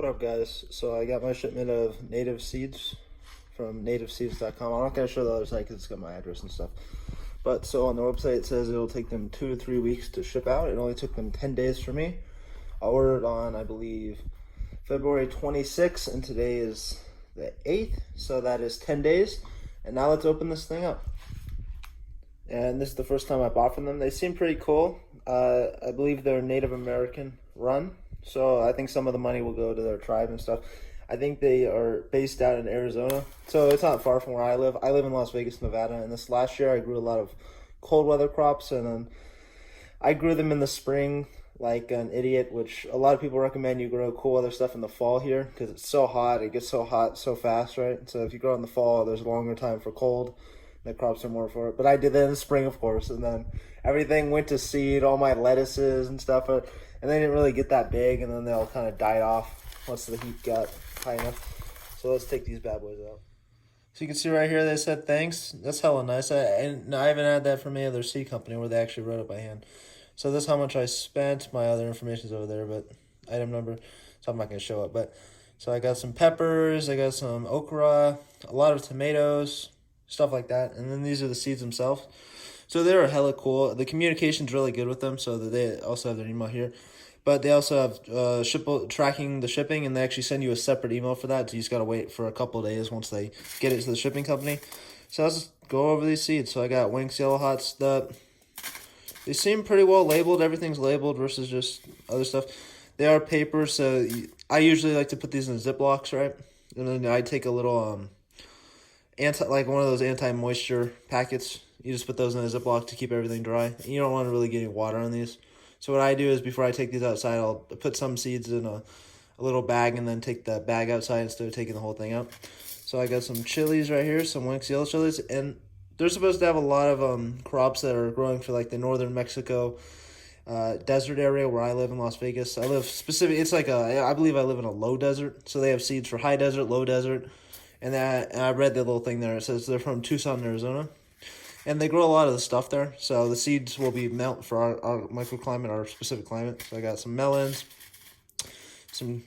What up, guys? So I got my shipment of native seeds from nativeseeds.com. I'm not going to show the other side because it's got my address and stuff. But so on the website it says it'll take them 2 to 3 weeks to ship out. It only took them 10 days for me. I ordered on, I believe, February 26th, and today is the 8th. So that is 10 days. And now let's open this thing up. And this is the first time I bought from them. They seem pretty cool. I believe they're Native American run. So I think some of the money will go to their tribe and stuff. I think they are based out in Arizona. So it's not far from where I live. I live in Las Vegas, Nevada. And this last year I grew a lot of cold weather crops. And then I grew them in the spring like an idiot, which a lot of people recommend you grow cool weather stuff in the fall here because it's so hot. It gets so hot so fast, right? So if you grow in the fall, there's a longer time for cold. The crops are more for it. But I did that in the spring, of course. And then everything went to seed, all my lettuces and stuff. And they didn't really get that big. And then they all kind of died off once the heat got high enough. So let's take these bad boys out. So you can see right here they said thanks. That's hella nice. And I haven't had that from any other seed company where they actually wrote it by hand. So this is how much I spent. My other information's over there, but item number. So I'm not going to show it. But so I got some peppers. I got some okra. A lot of tomatoes. Stuff like that. And then these are the seeds themselves. So they're hella cool. The communication's really good with them, so that they also have their email here. But they also have tracking the shipping, and they actually send you a separate email for that. So you just got to wait for a couple of days once they get it to the shipping company. So let's just go over these seeds. So I got Winks Yellow Hots. They seem pretty well labeled. Everything's labeled versus just other stuff. They are paper, so I usually like to put these in Ziplocs, right? And then I take a little like one of those anti-moisture packets. You just put those in a Ziploc to keep everything dry. You don't want to really get any water on these. So what I do is before I take these outside, I'll put some seeds in a little bag and then take the bag outside instead of taking the whole thing out. So I got some chilies right here, some Winks Yellow chilies, and they're supposed to have a lot of crops that are growing for like the northern Mexico desert area where I live in Las Vegas. I live it's like I believe I live in a low desert, so they have seeds for high desert, low desert. And I read the little thing there. It says they're from Tucson, Arizona. And they grow a lot of the stuff there. So the seeds will be meant for our microclimate, our specific climate. So I got some melons, some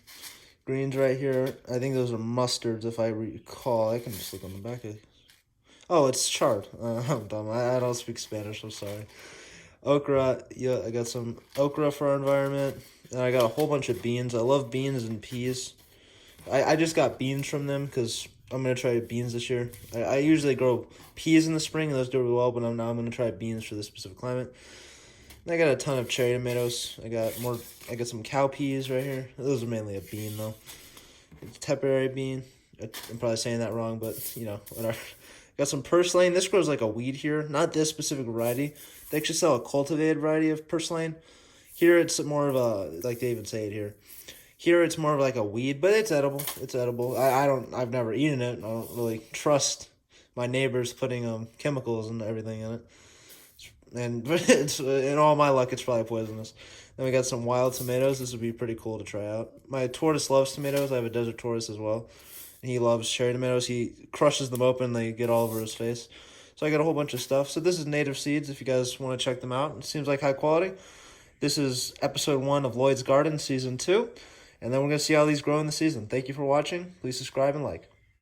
greens right here. I think those are mustards, if I recall. I can just look on the back. Oh, it's chard. I'm dumb. I don't speak Spanish. I'm sorry. Okra. Yeah, I got some okra for our environment. And I got a whole bunch of beans. I love beans and peas. I just got beans from them because I'm going to try beans this year. I usually grow peas in the spring, and those do really well, but now I'm going to try beans for this specific climate. And I got a ton of cherry tomatoes. I got some cow peas right here. Those are mainly a bean, though. It's Tepary bean. I'm probably saying that wrong, but, you know, whatever. Got some purslane. This grows like a weed here. Not this specific variety. They actually sell a cultivated variety of purslane. Here, it's more of a, like they even say it here. Here it's more of like a weed, but it's edible. It's edible. I've never eaten it. I don't really trust my neighbors putting chemicals and everything in it. And it's in all my luck, it's probably poisonous. Then we got some wild tomatoes. This would be pretty cool to try out. My tortoise loves tomatoes. I have a desert tortoise as well. And he loves cherry tomatoes. He crushes them open. They get all over his face. So I got a whole bunch of stuff. So this is Native Seeds if you guys want to check them out. It seems like high quality. This is episode 1 of Lloyd's Garden, season 2. And then we're going to see how these grow in the season. Thank you for watching. Please subscribe and like.